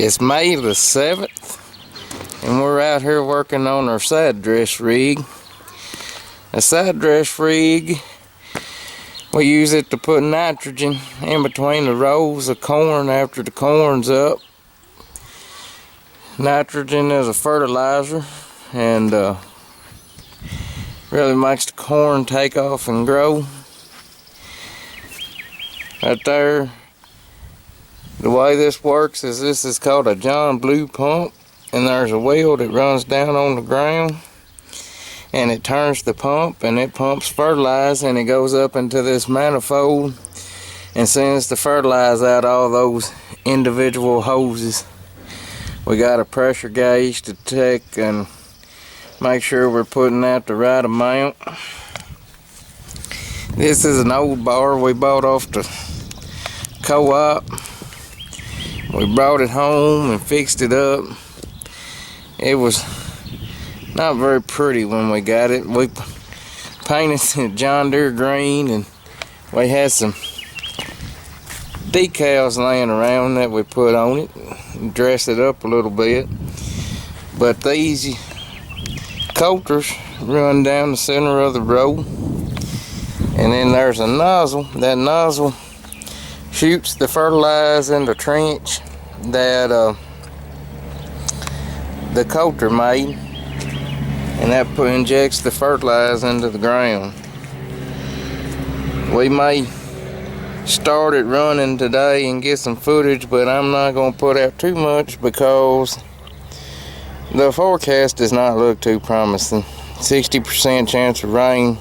It's May the 7th, and we're out here working on our side dress rig. A side dress rig, we use it to put nitrogen in between the rows of corn after the corn's up. Nitrogen is a fertilizer and really makes the corn take off and grow. Right there, the way this works is this is called a John Blue pump, and there's a wheel that runs down on the ground and it turns the pump and it pumps fertilizer and it goes up into this manifold and sends the fertilizer out all those individual hoses. We got a pressure gauge to check and make sure we're putting out the right amount. This is an old bar we bought off the co-op. We brought it home and fixed it up. It was not very pretty when we got it. We painted it John Deere green, and we had some decals laying around that we put on it and dressed it up a little bit. But these coulters run down the center of the row, and then there's a nozzle. That nozzle shoots the fertilizer in the trench that the coulter made, and that injects the fertilizer into the ground. We may start it running today and get some footage, but I'm not going to put out too much because the forecast does not look too promising. 60% chance of rain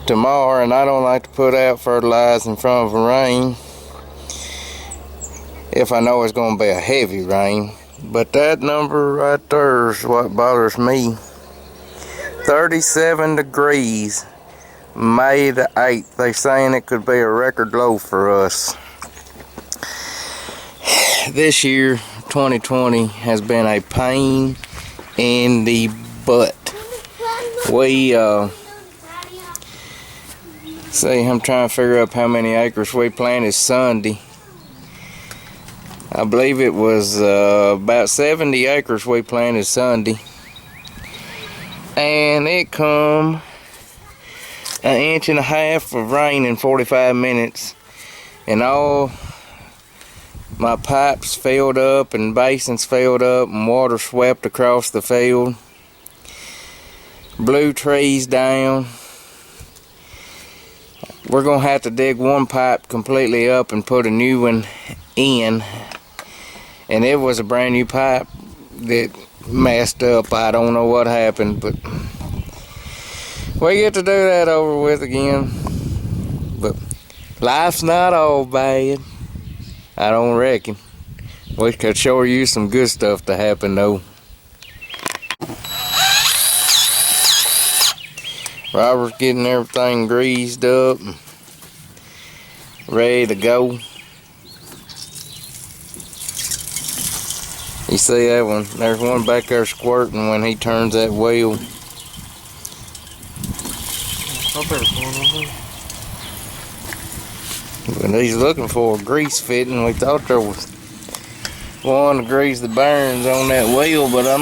tomorrow, and I don't like to put out fertilizer in front of a rain if I know it's going to be a heavy rain. But that number right there is what bothers me. 37 degrees, May the 8th. They're saying it could be a record low for us. This year, 2020, has been a pain in the butt. We see, I'm trying to figure out how many acres we planted Sunday. I believe it was about 70 acres we planted Sunday, and it come 1.5 inches of rain in 45 minutes, and all my pipes filled up and basins filled up and water swept across the field, blew trees down. We're gonna have to dig one pipe completely up and put a new one in, and it was a brand new pipe that messed up. I don't know what happened, but we get to do that over with again. But life's not all bad, I don't reckon. We could sure use some good stuff to happen though. Robert's getting everything greased up and ready to go. You see that one? There's one back there squirting when he turns that wheel. When he's looking for a grease fitting, we thought there was one to grease the bearings on that wheel, but I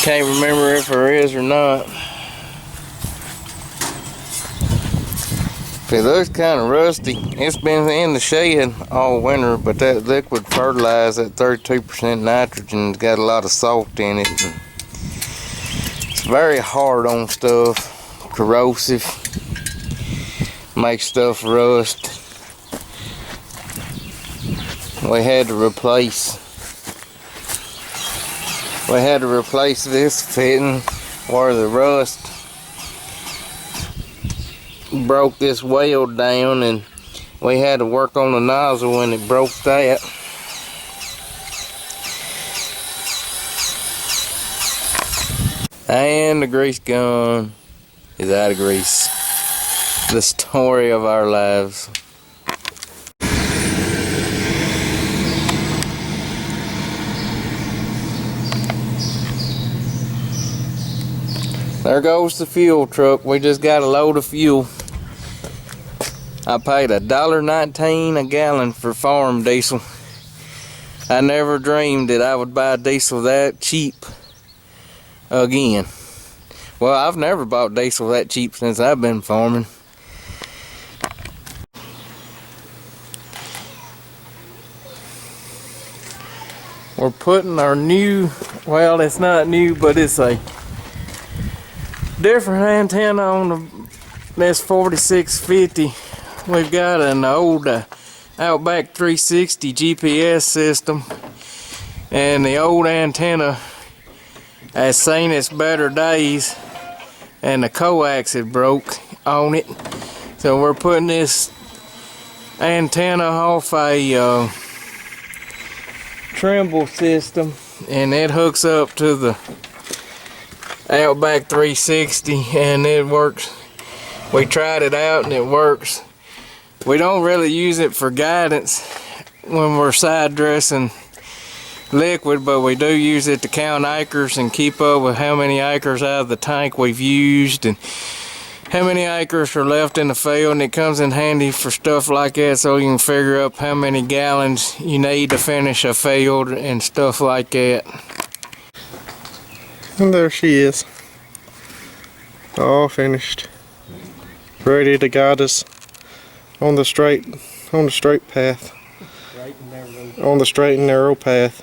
can't remember if there is or not. It looks kind of rusty. It's been in the shed all winter, but that liquid fertilizer, that 32% nitrogen, has got a lot of salt in it. It's very hard on stuff, corrosive, makes stuff rust. We had to replace this fitting where the rust broke this weld down, and we had to work on the nozzle when it broke that. And the grease gun is out of grease. The story of our lives. There goes the fuel truck. We just got a load of fuel. I paid $1.19 a gallon for farm diesel. I never dreamed that I would buy diesel that cheap again. Well, I've never bought diesel that cheap since I've been farming. We're putting our new, well, it's not new, but it's a different antenna on this 4650. We've got an old Outback 360 GPS system, and the old antenna has seen its better days, and the coax had broke on it. So we're putting this antenna off a Trimble system, and it hooks up to the Outback 360, and it works. We tried it out and it works. We don't really use it for guidance when we're side dressing liquid, but we do use it to count acres and keep up with how many acres out of the tank we've used and how many acres are left in the field, and it comes in handy for stuff like that, so you can figure up how many gallons you need to finish a field and stuff like that. And there she is, all finished, ready to guide us on the straight path, on the straight and narrow path.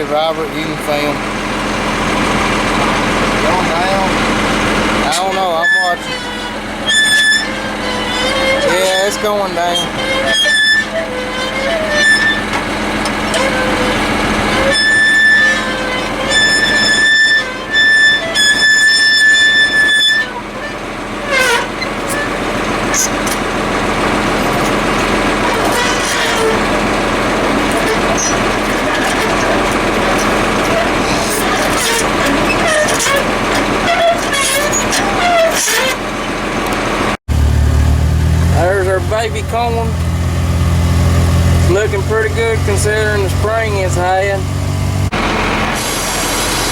Robert, you can film. Going down? I don't know, I'm watching. Yeah, it's going down. There's our baby corn. It's looking pretty good considering the spring it's had.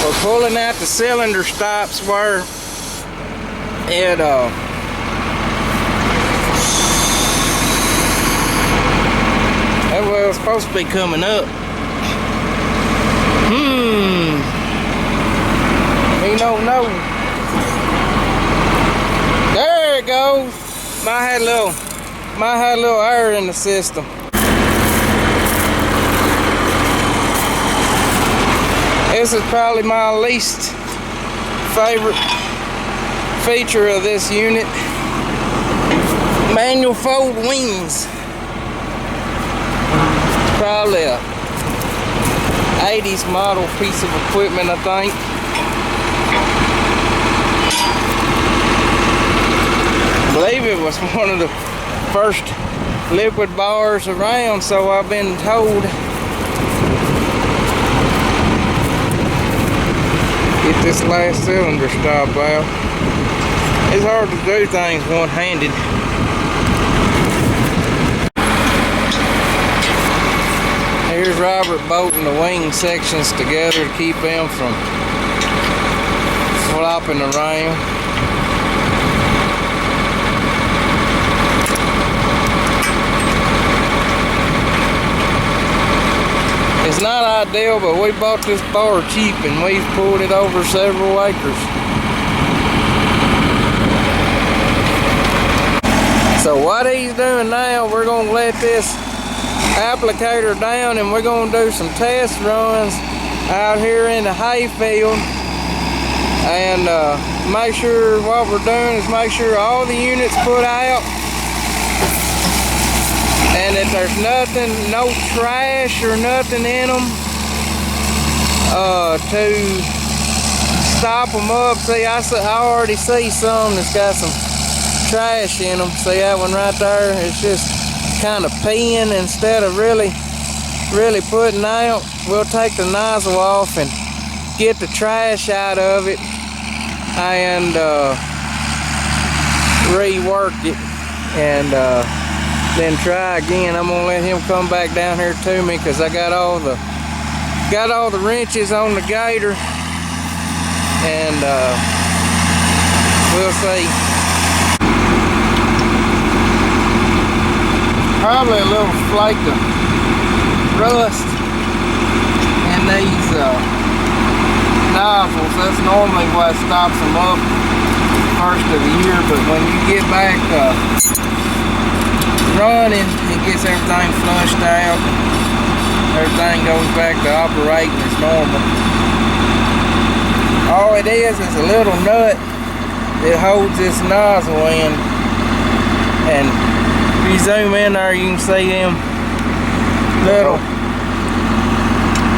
We're pulling out the cylinder stops where it well, it's supposed to be coming up. We don't know. There it goes. Might have a little air in the system. This is probably my least favorite feature of this unit. Manual fold wings. Probably a 80s model piece of equipment, I think. I believe it was one of the first liquid bars around, so I've been told. Get this last cylinder stop out. It's hard to do things one-handed. Here's Robert bolting the wing sections together to keep them from flopping around. It's not ideal, but we bought this bar cheap and we've pulled it over several acres. So what he's doing now, we're going to let this applicator down and we're going to do some test runs out here in the hay field and make sure what we're doing is make sure all the units put out and that there's nothing, no trash or nothing in them to stop them up. See, I already see some that's got some trash in them. See that one right there? It's just kind of peeing instead of really putting out. We'll take the nozzle off and get the trash out of it and rework it, and then try again. I'm gonna let him come back down here to me because I got all the wrenches on the gator, and we'll see. Probably a little flake of rust in these nozzles. That's normally what stops them up first of the year, but when you get back running, it gets everything flushed out. Everything goes back to operating as normal. All it is a little nut that holds this nozzle in, and if you zoom in there, you can see them little.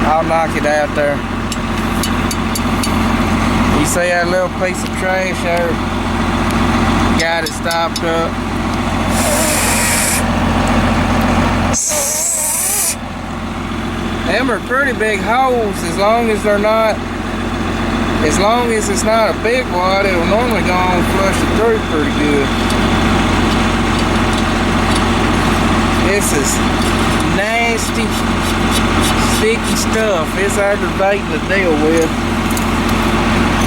I'll knock it out there. You see that little piece of trash there? Got it stopped up. Them are pretty big holes, as long as it's not a big one, it'll normally go on and flush it through pretty good. This is nasty, sticky stuff. It's aggravating to deal with.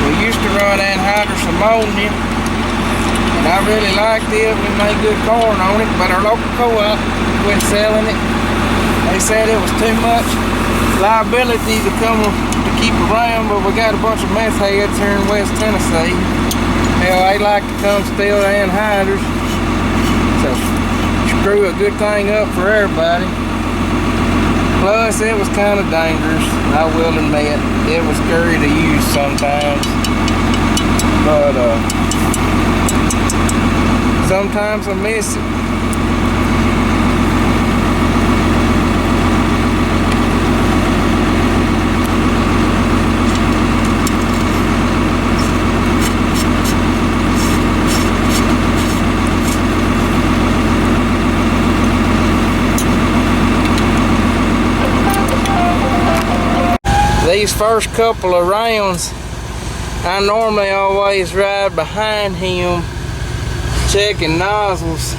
We used to run anhydrous ammonia, and I really liked it. We made good corn on it, but our local co-op quit selling it. They said it was too much liability to keep around, but we got a bunch of meth heads here in West Tennessee. Hell, they like to come steal anhydrous. So screw a good thing up for everybody. Plus, it was kind of dangerous. I will admit, it was scary to use sometimes. But sometimes I miss it. These first couple of rounds, I normally always ride behind him checking nozzles,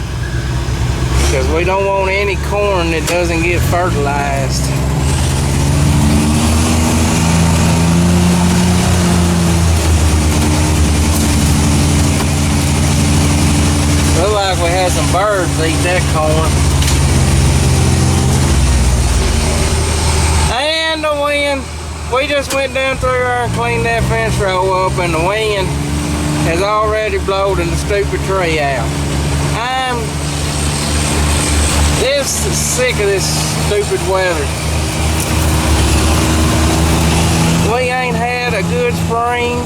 because we don't want any corn that doesn't get fertilized. Look like we had some birds eat that corn. And the wind. We just went down through there and cleaned that fence row up, and the wind has already blown the stupid tree out. I'm sick of this stupid weather. We ain't had a good spring,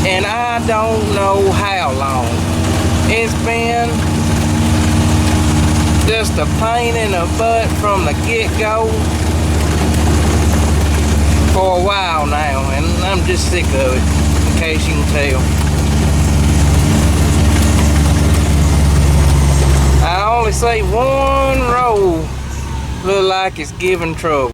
and I don't know how long. It's been just a pain in the butt from the get-go for a while now, and I'm just sick of it, in case you can tell. I only see one row look like it's giving trouble.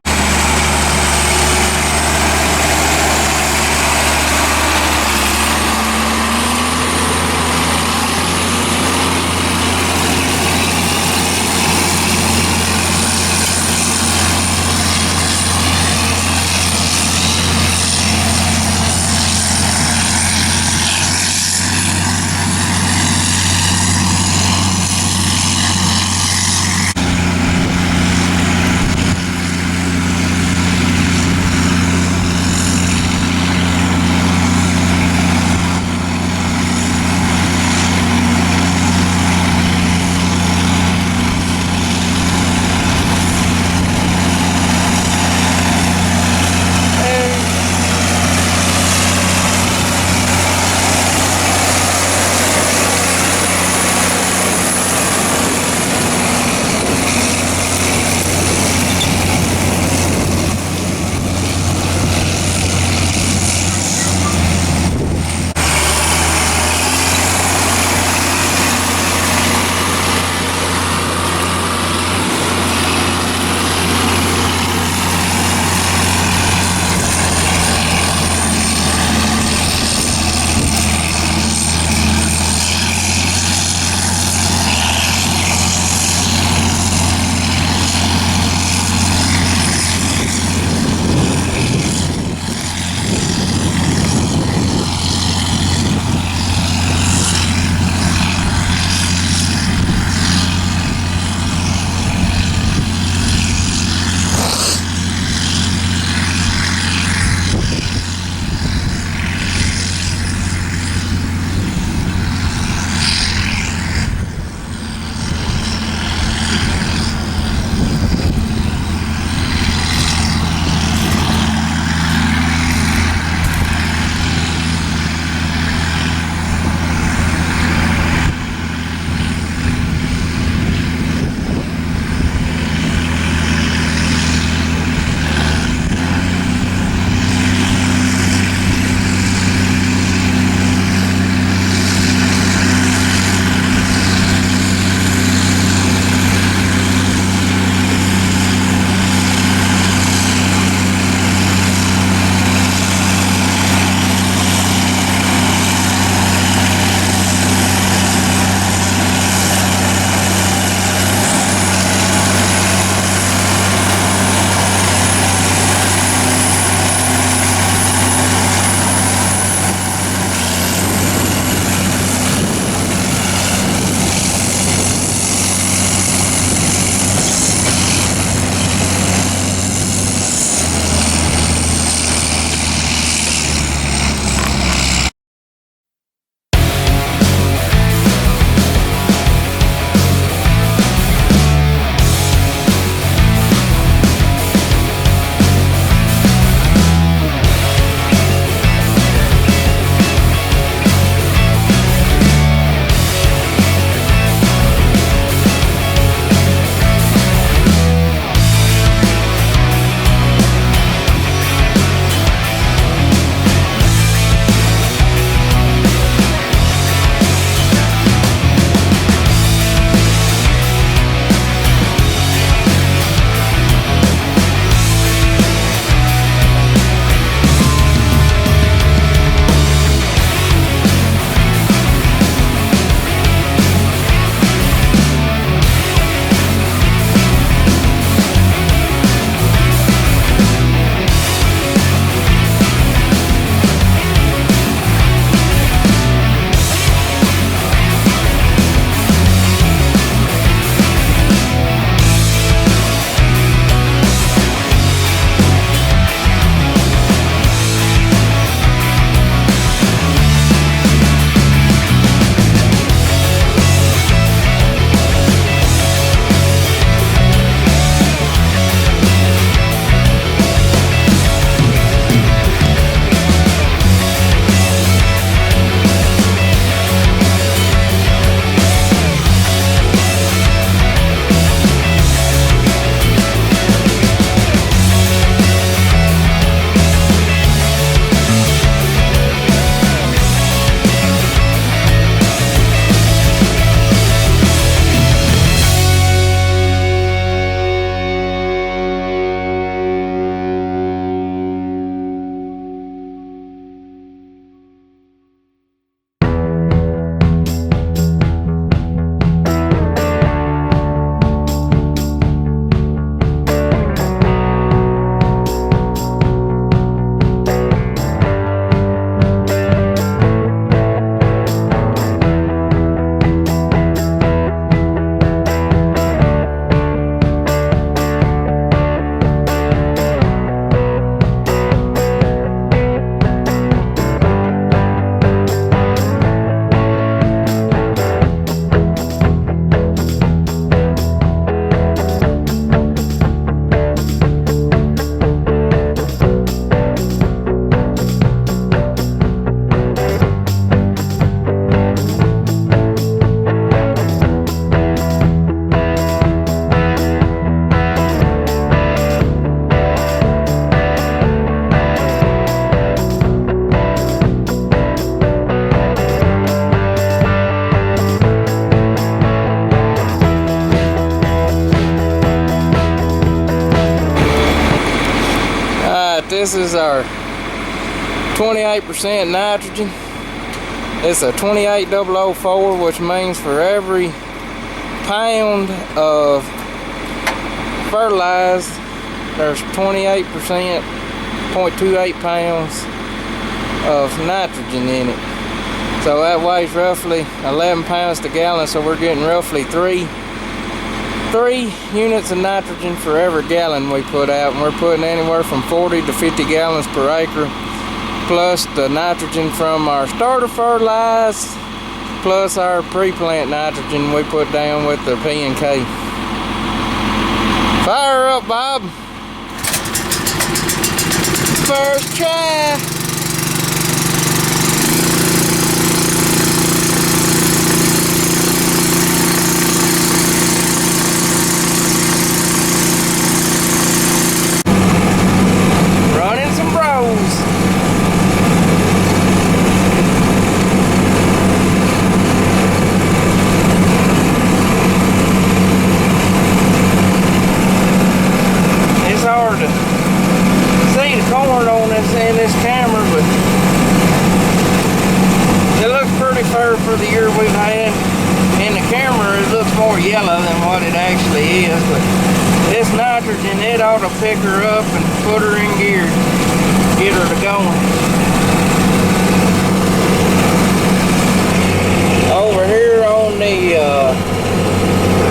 this is our 28% nitrogen. It's a 28004, which means for every pound of fertilized, there's 28%, 0.28 pounds of nitrogen in it. So that weighs roughly 11 pounds to gallon, so we're getting roughly three units of nitrogen for every gallon we put out, and we're putting anywhere from 40 to 50 gallons per acre, plus the nitrogen from our starter fertilizer, plus our pre-plant nitrogen we put down with the P&K. Fire up, Bob. First try. Running some bros. It's hard to see the corn on this camera, but it looks pretty fair for the year we've had. In the camera it looks more yellow than what it actually is, but this nitrogen, it ought to pick her up and put her in gear, get her to going. Over here on the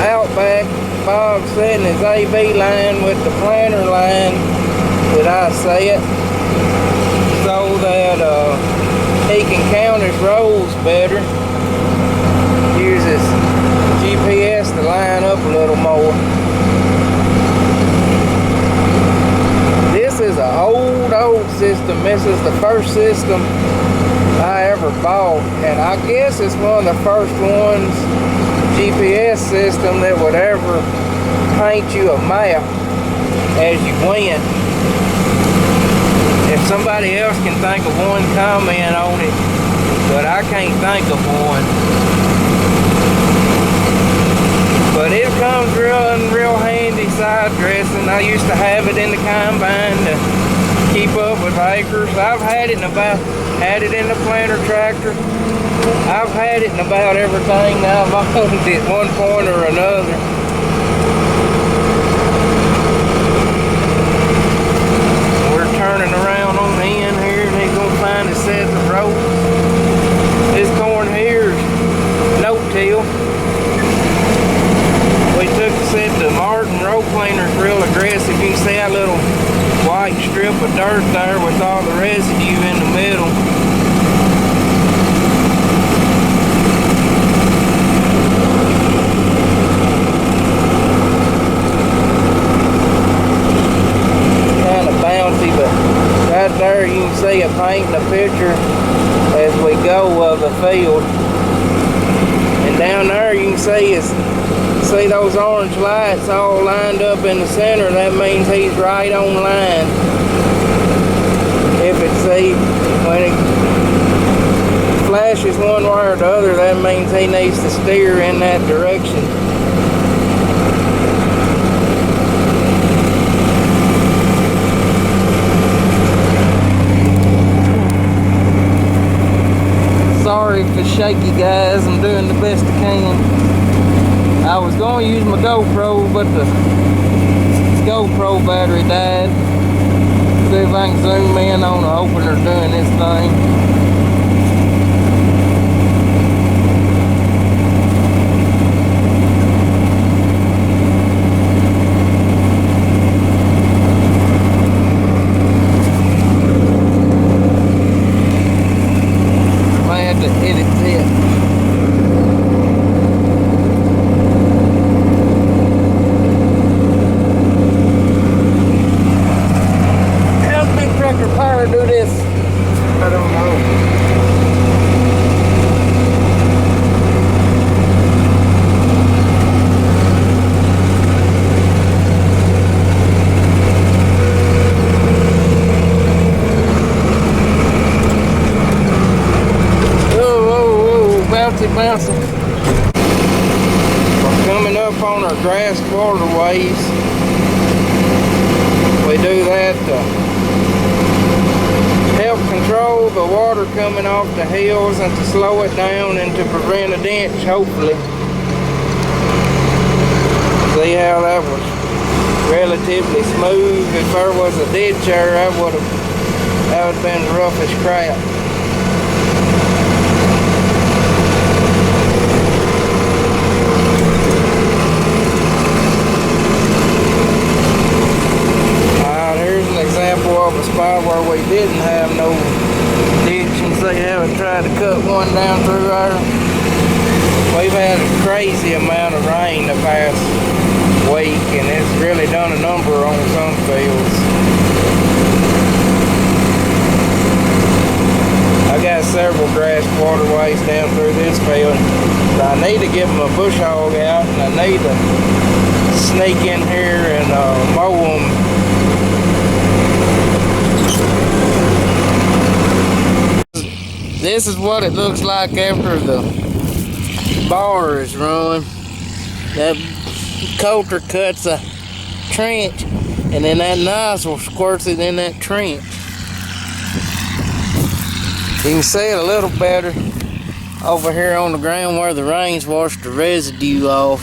outback, Bob's setting his AB line with the planter line that I set, so that he can count his rows better. Uses GPS to line up a little more. This is an old system. This is the first system I ever bought, and I guess it's one of the first ones, GPS system, that would ever paint you a map as you went. If somebody else can think of one, comment on it, but I can't think of one. But it comes real handy side dressing. I used to have it in the combine to keep up with acres. I've had it in the planter tractor. I've had it in about everything I've owned at one point or another. We're turning around on the end here, and he's gonna find a set of rows. This corn here is no-till. We said the Martin row cleaner is real aggressive. You can see that little white strip of dirt there with all the residue in the middle. Kind of bouncy, but right there you can see it painting a picture as we go of the field. And down there you can see those orange lights all lined up in the center. That means he's right on line. If when it flashes one way or the other, that means he needs to steer in that direction. Sorry if it's shaky, guys. I'm doing the best I can. I was going to use my GoPro, but the GoPro battery died. See if I can zoom in on the opener doing this thing. I had to edit that. Do this? I don't know. Whoa, bouncy. We're coming up on our grass waterways. We do that help control the water coming off the hills and to slow it down and to prevent a ditch, hopefully. See how that was relatively smooth. If there was a ditch there, that would have been rough as crap. Here's an example of a spot where we didn't have no ditch, and see how we tried to cut one down through there. We've had a crazy amount of rain the past week, and it's really done a number on some fields. I got several grass waterways down through this field. I need to get my bush hog out, and I need to sneak in here and mow them. This is what it looks like after the bar is run. That coulter cuts a trench, and then that nozzle squirts it in that trench. You can see it a little better over here on the ground where the rains washed the residue off.